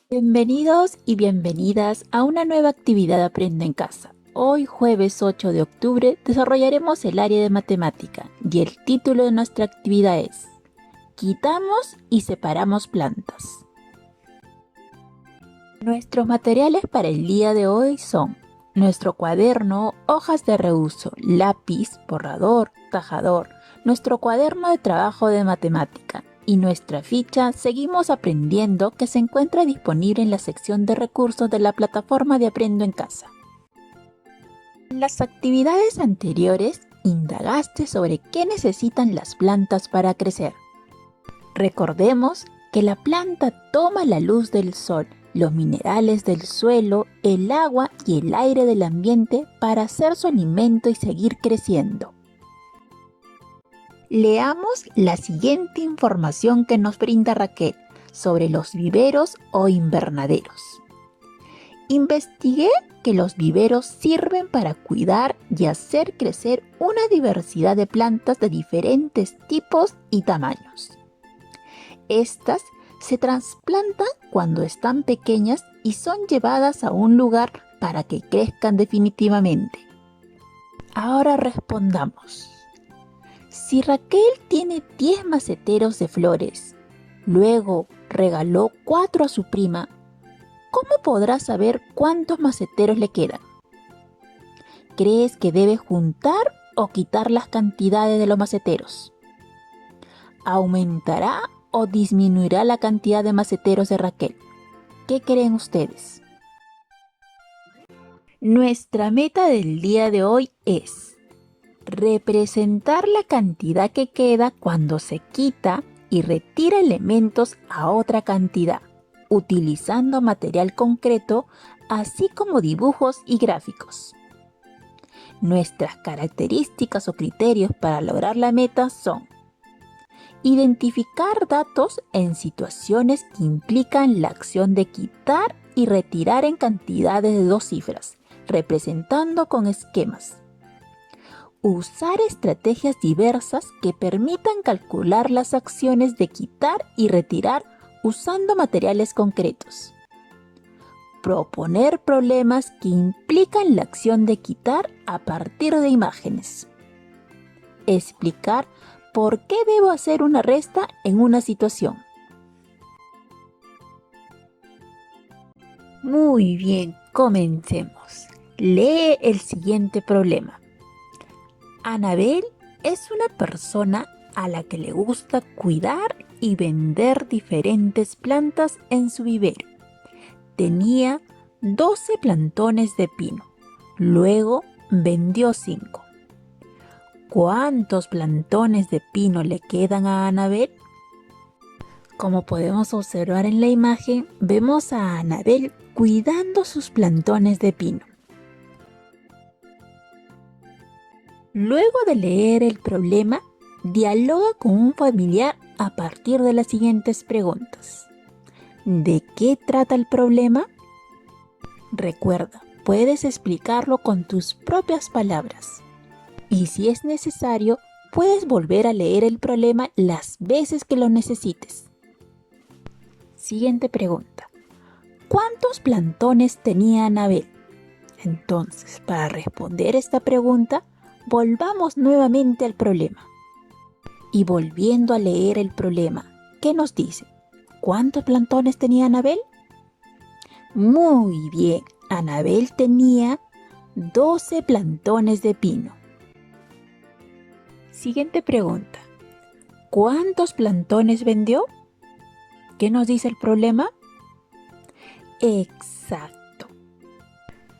Bienvenidos y bienvenidas a una nueva actividad Aprendo en Casa. Hoy, jueves 8 de octubre, desarrollaremos el área de matemática y el título de nuestra actividad es Quitamos y separamos plantas. Nuestros materiales para el día de hoy son nuestro cuaderno, hojas de reuso, lápiz, borrador, tajador, nuestro cuaderno de trabajo de matemática y nuestra ficha Seguimos Aprendiendo que se encuentra disponible en la sección de recursos de la plataforma de Aprendo en Casa. En las actividades anteriores, indagaste sobre qué necesitan las plantas para crecer. Recordemos que la planta toma la luz del sol, los minerales del suelo, el agua y el aire del ambiente para hacer su alimento y seguir creciendo. Leamos la siguiente información que nos brinda Raquel sobre los viveros o invernaderos. Investigué que los viveros sirven para cuidar y hacer crecer una diversidad de plantas de diferentes tipos y tamaños. Estas se trasplantan cuando están pequeñas y son llevadas a un lugar para que crezcan definitivamente. Ahora respondamos. Si Raquel tiene 10 maceteros de flores, luego regaló 4 a su prima, ¿cómo podrá saber cuántos maceteros le quedan? ¿Crees que debe juntar o quitar las cantidades de los maceteros? ¿Aumentará o disminuirá la cantidad de maceteros de Raquel? ¿Qué creen ustedes? Nuestra meta del día de hoy es representar la cantidad que queda cuando se quita y retira elementos a otra cantidad, utilizando material concreto, así como dibujos y gráficos. Nuestras características o criterios para lograr la meta son identificar datos en situaciones que implican la acción de quitar y retirar en cantidades de 2 cifras, representando con esquemas. Usar estrategias diversas que permitan calcular las acciones de quitar y retirar usando materiales concretos. Proponer problemas que implican la acción de quitar a partir de imágenes. Explicar por qué debo hacer una resta en una situación. Muy bien, comencemos. Lee el siguiente problema. Anabel es una persona a la que le gusta cuidar y vender diferentes plantas en su vivero. Tenía 12 plantones de pino, luego vendió 5. ¿Cuántos plantones de pino le quedan a Anabel? Como podemos observar en la imagen, vemos a Anabel cuidando sus plantones de pino. Luego de leer el problema, dialoga con un familiar a partir de las siguientes preguntas. ¿De qué trata el problema? Recuerda, puedes explicarlo con tus propias palabras. Y si es necesario, puedes volver a leer el problema las veces que lo necesites. Siguiente pregunta. ¿Cuántos plantones tenía Anabel? Entonces, para responder esta pregunta, volvamos nuevamente al problema. Y volviendo a leer el problema, ¿qué nos dice? ¿Cuántos plantones tenía Anabel? Muy bien, Anabel tenía 12 plantones de pino. Siguiente pregunta. ¿Cuántos plantones vendió? ¿Qué nos dice el problema? Exacto.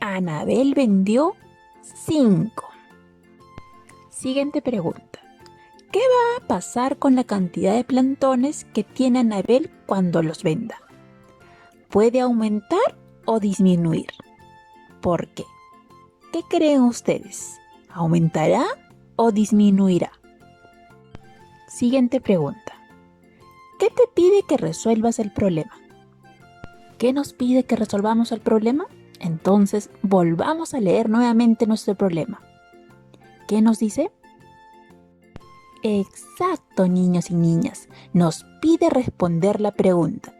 Anabel vendió 5. Siguiente pregunta. ¿Qué va a pasar con la cantidad de plantones que tiene Anabel cuando los venda? ¿Puede aumentar o disminuir? ¿Por qué? ¿Qué creen ustedes? ¿Aumentará o disminuirá? Siguiente pregunta. ¿Qué te pide que resuelvas el problema? ¿Qué nos pide que resolvamos el problema? Entonces, volvamos a leer nuevamente nuestro problema. ¿Qué nos dice? Exacto, niños y niñas. Nos pide responder la pregunta.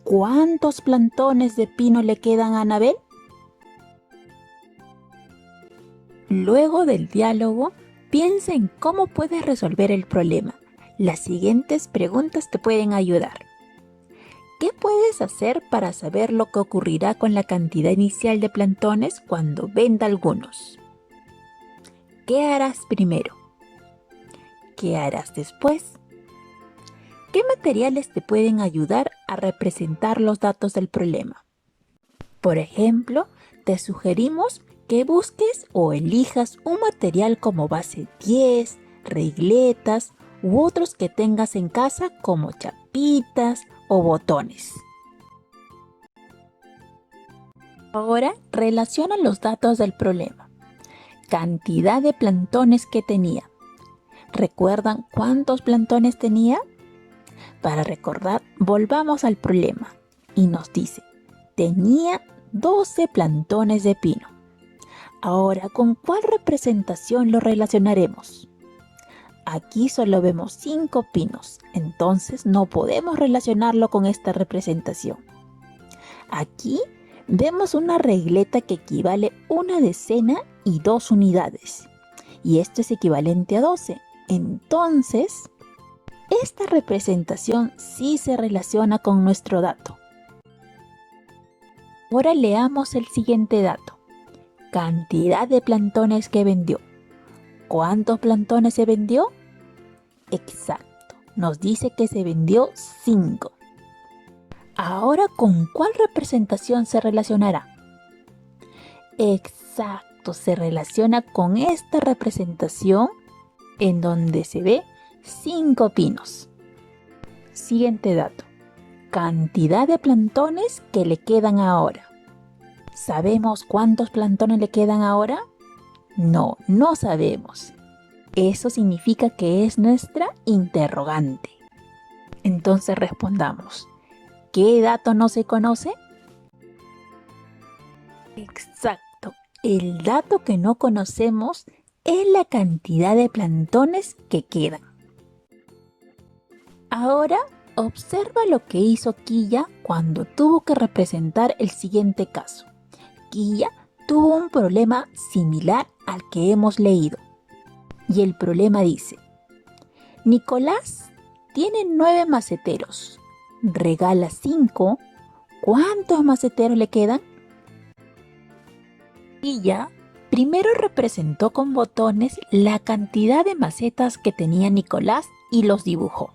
¿Cuántos plantones de pino le quedan a Anabel? Luego del diálogo, piensa en cómo puedes resolver el problema. Las siguientes preguntas te pueden ayudar. ¿Qué puedes hacer para saber lo que ocurrirá con la cantidad inicial de plantones cuando venda algunos? ¿Qué harás primero? ¿Qué harás después? ¿Qué materiales te pueden ayudar a representar los datos del problema? Por ejemplo, te sugerimos que busques o elijas un material como base 10, regletas u otros que tengas en casa como chapitas o botones. Ahora relaciona los datos del problema. Cantidad de plantones que tenía. ¿Recuerdan cuántos plantones tenía? Para recordar, volvamos al problema y nos dice, tenía 12 plantones de pino. Ahora, ¿con cuál representación lo relacionaremos? Aquí solo vemos 5 pinos, entonces no podemos relacionarlo con esta representación. Aquí vemos una regleta que equivale una decena y 2 unidades, y esto es equivalente a 12. Entonces, esta representación sí se relaciona con nuestro dato. Ahora leamos el siguiente dato. Cantidad de plantones que vendió. ¿Cuántos plantones se vendió? Exacto, nos dice que se vendió 5. Ahora, ¿con cuál representación se relacionará? Exacto, se relaciona con esta representación en donde se ve 5 pinos. Siguiente dato. Cantidad de plantones que le quedan ahora. ¿Sabemos cuántos plantones le quedan ahora? No, no sabemos. Eso significa que es nuestra interrogante. Entonces respondamos. ¿Qué dato no se conoce? Exacto. El dato que no conocemos es la cantidad de plantones que quedan. Ahora observa lo que hizo Quilla cuando tuvo que representar el siguiente caso. Quilla tuvo un problema similar al que hemos leído. Y el problema dice, Nicolás tiene 9 maceteros, regala 5, ¿cuántos maceteros le quedan? Quilla primero representó con botones la cantidad de macetas que tenía Nicolás y los dibujó.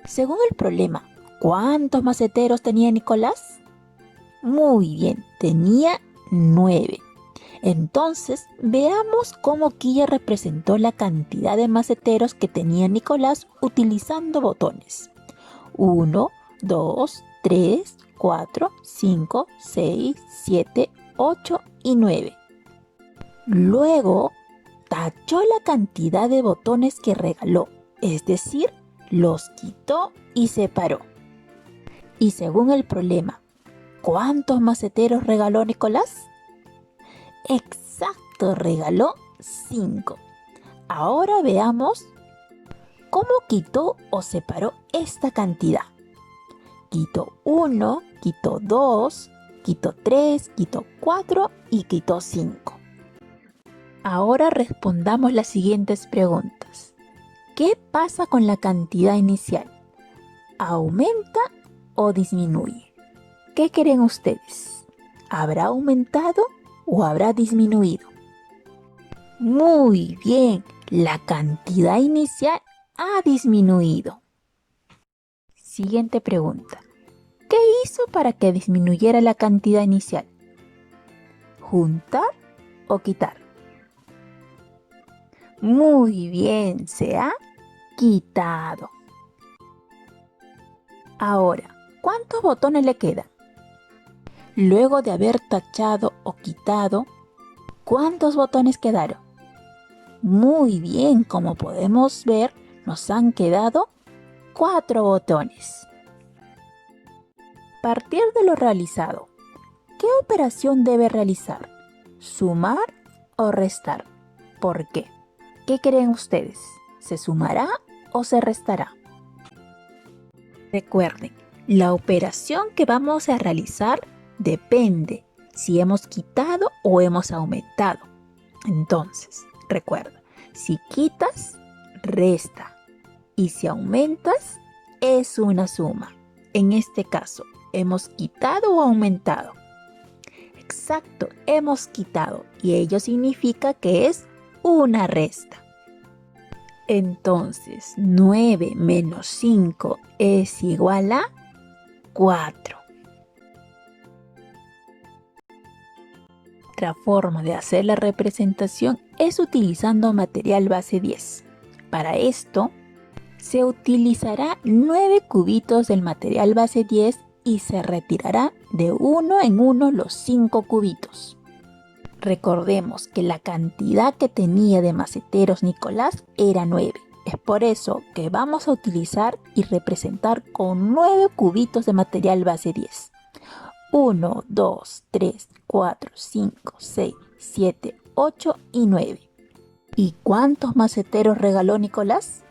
Según el problema, ¿cuántos maceteros tenía Nicolás? Muy bien, tenía 9. Entonces, veamos cómo Quilla representó la cantidad de maceteros que tenía Nicolás utilizando botones. 1, 2, 3, 4, 5, 6, 7, 8 y 9. Luego, tachó la cantidad de botones que regaló, es decir, los quitó y separó. Y según el problema, ¿cuántos maceteros regaló Nicolás? Exacto, regaló 5. Ahora veamos cómo quitó o separó esta cantidad. Quitó 1, quitó 2, quitó 3, quitó 4 y quitó 5. Ahora respondamos las siguientes preguntas. ¿Qué pasa con la cantidad inicial? ¿Aumenta o disminuye? ¿Qué creen ustedes? ¿Habrá aumentado o habrá disminuido? Muy bien, la cantidad inicial ha disminuido. Siguiente pregunta. ¿Qué hizo para que disminuyera la cantidad inicial? ¿Juntar o quitar? Muy bien, se ha quitado. Ahora, ¿cuántos botones le quedan? Luego de haber tachado o quitado, ¿cuántos botones quedaron? Muy bien, como podemos ver, nos han quedado 4 botones. A partir de lo realizado, ¿qué operación debe realizar? ¿Sumar o restar? ¿Por qué? ¿Qué creen ustedes? ¿Se sumará o se restará? Recuerden, La operación que vamos a realizar depende si hemos quitado o hemos aumentado. Entonces, recuerda, si quitas, resta. Y si aumentas, es una suma. En este caso, ¿hemos quitado o aumentado? Exacto, hemos quitado y ello significa que es una resta. Entonces, 9 menos 5 es igual a 4. Otra forma de hacer la representación es utilizando material base 10. Para esto, se utilizará 9 cubitos del material base 10 y se retirará de uno en uno los 5 cubitos. Recordemos que la cantidad que tenía de maceteros Nicolás era 9. Es por eso que vamos a utilizar y representar con 9 cubitos de material base 10. 1, 2, 3, 4, 5, 6, 7, 8 y 9. ¿Y cuántos maceteros regaló Nicolás?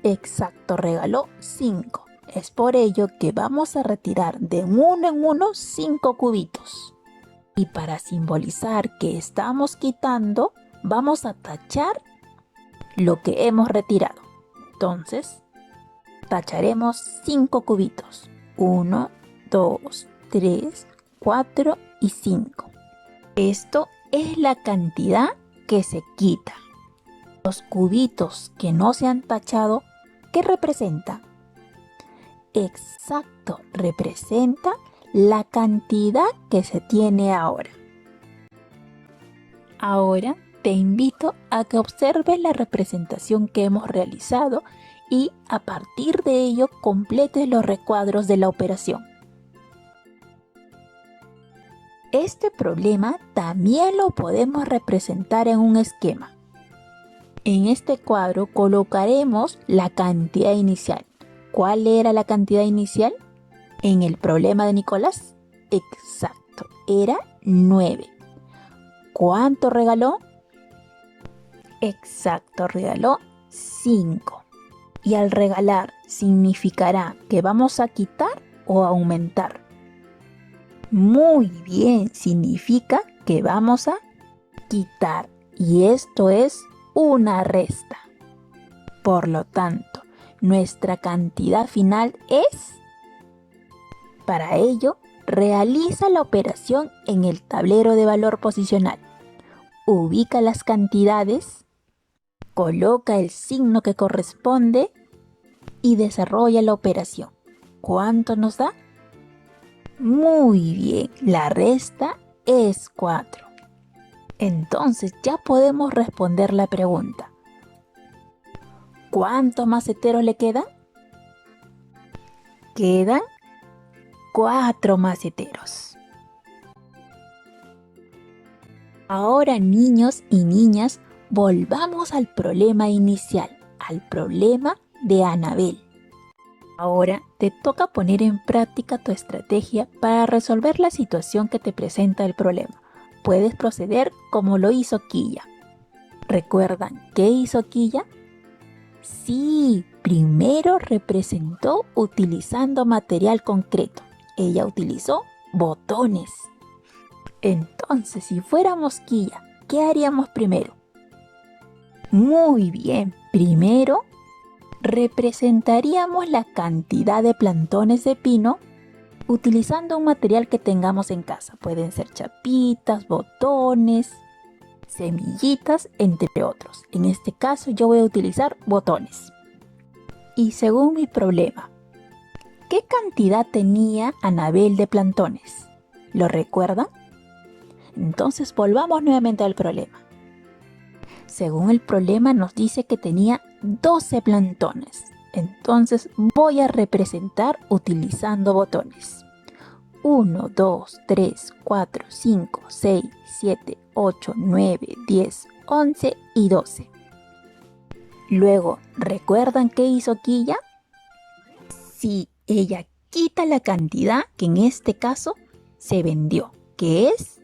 Exacto, regaló 5. Es por ello que vamos a retirar de uno en uno 5 cubitos. Y para simbolizar que estamos quitando, vamos a tachar lo que hemos retirado. Entonces, tacharemos 5 cubitos. 1, 2, 3, 4 y 5. Esto es la cantidad que se quita. Los cubitos que no se han tachado, ¿qué representa? Exacto, representa la cantidad que se tiene ahora. Ahora te invito a que observes la representación que hemos realizado y a partir de ello completes los recuadros de la operación. Este problema también lo podemos representar en un esquema. En este cuadro colocaremos la cantidad inicial. ¿Cuál era la cantidad inicial? En el problema de Nicolás. Exacto, era 9. ¿Cuánto regaló? Exacto, regaló 5. Y al regalar, ¿significará que vamos a quitar o aumentar? Muy bien, significa que vamos a quitar. Y esto es una resta. Por lo tanto, nuestra cantidad final es... Para ello, realiza la operación en el tablero de valor posicional. Ubica las cantidades, coloca el signo que corresponde y desarrolla la operación. ¿Cuánto nos da? Muy bien, la resta es 4. Entonces ya podemos responder la pregunta. ¿Cuántos maceteros le quedan? Quedan 4 maceteros. Ahora, niños y niñas, volvamos al problema inicial, al problema de Anabel. Ahora te toca poner en práctica tu estrategia para resolver la situación que te presenta el problema. Puedes proceder como lo hizo Quilla. ¿Recuerdan qué hizo Quilla? Sí, primero representó utilizando material concreto. Ella utilizó botones. Entonces, si fuéramos Quilla, ¿qué haríamos primero? Muy bien, primero representaríamos la cantidad de plantones de pino utilizando un material que tengamos en casa. Pueden ser chapitas, botones, semillitas, entre otros. En este caso yo voy a utilizar botones. Y según mi problema, ¿qué cantidad tenía Anabel de plantones? ¿Lo recuerdan? Entonces volvamos nuevamente al problema. Según el problema nos dice que tenía 12 plantones. Entonces voy a representar utilizando botones. 1, 2, 3, 4, 5, 6, 7, 8, 9, 10, 11 y 12. Luego, ¿recuerdan qué hizo Quilla? Sí, ella quita la cantidad que en este caso se vendió, que es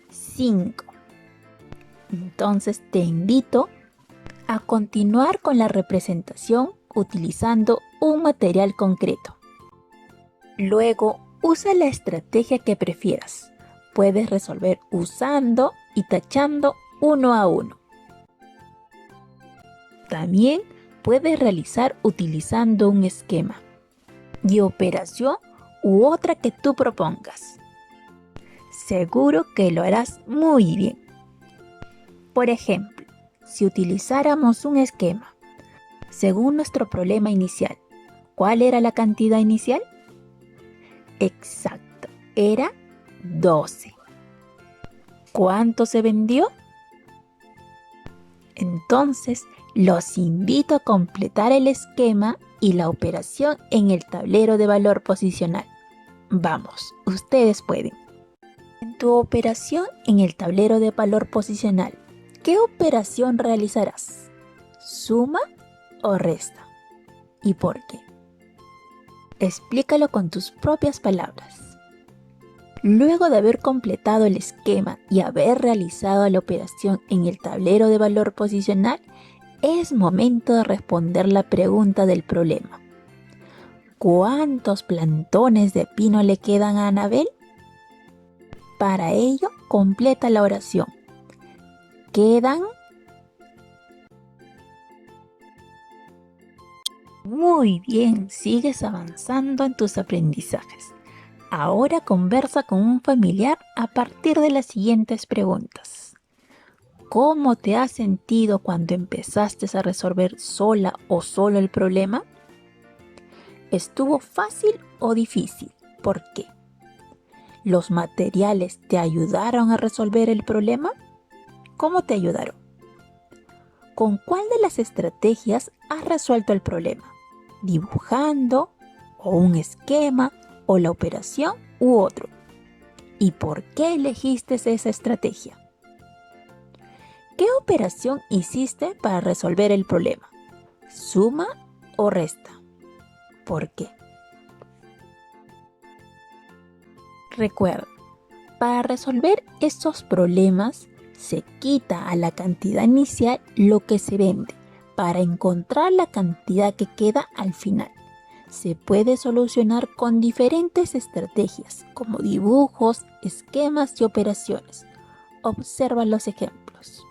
5. Entonces te invito a continuar con la representación utilizando un material concreto. Luego, usa la estrategia que prefieras. Puedes resolver usando y tachando uno a uno. También puedes realizar utilizando un esquema y operación u otra que tú propongas. Seguro que lo harás muy bien. Por ejemplo, si utilizáramos un esquema, según nuestro problema inicial, ¿cuál era la cantidad inicial? Exacto, era 12. ¿Cuánto se vendió? Entonces, los invito a completar el esquema y la operación en el tablero de valor posicional. Vamos, ustedes pueden. En tu operación en el tablero de valor posicional, ¿qué operación realizarás? ¿Suma o resta? ¿Y por qué? Explícalo con tus propias palabras. Luego de haber completado el esquema y haber realizado la operación en el tablero de valor posicional, es momento de responder la pregunta del problema. ¿Cuántos plantones de pino le quedan a Anabel? Para ello, completa la oración. ¿Quedan? Muy bien, sigues avanzando en tus aprendizajes. Ahora conversa con un familiar a partir de las siguientes preguntas. ¿Cómo te has sentido cuando empezaste a resolver sola o solo el problema? ¿Estuvo fácil o difícil? ¿Por qué? ¿Los materiales te ayudaron a resolver el problema? ¿Cómo te ayudaron? ¿Con cuál de las estrategias has resuelto el problema? ¿Dibujando o un esquema o la operación u otro? ¿Y por qué elegiste esa estrategia? ¿Qué operación hiciste para resolver el problema? ¿Suma o resta? ¿Por qué? Recuerda, para resolver estos problemas se quita a la cantidad inicial lo que se vende para encontrar la cantidad que queda al final. Se puede solucionar con diferentes estrategias como dibujos, esquemas y operaciones. Observa los ejemplos.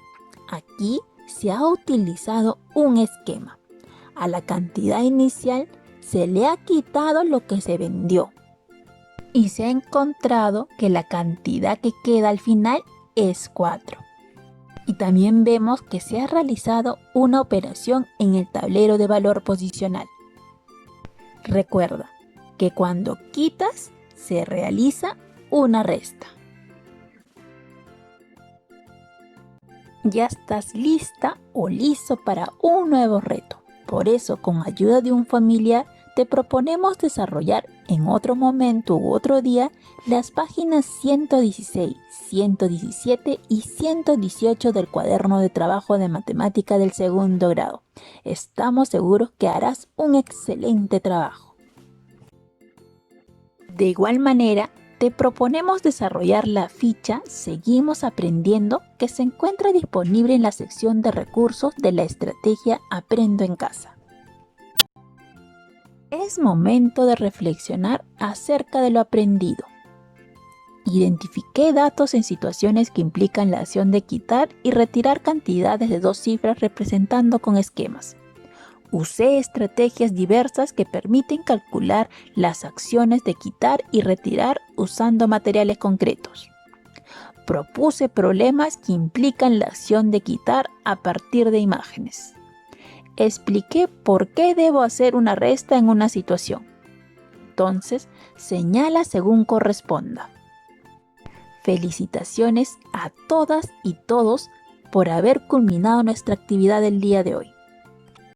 Aquí se ha utilizado un esquema. A la cantidad inicial se le ha quitado lo que se vendió y se ha encontrado que la cantidad que queda al final es 4. Y también vemos que se ha realizado una operación en el tablero de valor posicional. Recuerda que cuando quitas se realiza una resta. Ya estás lista o listo para un nuevo reto. Por eso, con ayuda de un familiar, te proponemos desarrollar en otro momento u otro día las páginas 116, 117 y 118 del cuaderno de trabajo de matemática del segundo grado. Estamos seguros que harás un excelente trabajo. De igual manera, te proponemos desarrollar la ficha Seguimos Aprendiendo, que se encuentra disponible en la sección de recursos de la estrategia Aprendo en Casa. Es momento de reflexionar acerca de lo aprendido. Identifiqué datos en situaciones que implican la acción de quitar y retirar cantidades de 2 cifras representando con esquemas. Usé estrategias diversas que permiten calcular las acciones de quitar y retirar usando materiales concretos. Propuse problemas que implican la acción de quitar a partir de imágenes. Expliqué por qué debo hacer una resta en una situación. Entonces, señala según corresponda. Felicitaciones a todas y todos por haber culminado nuestra actividad del día de hoy.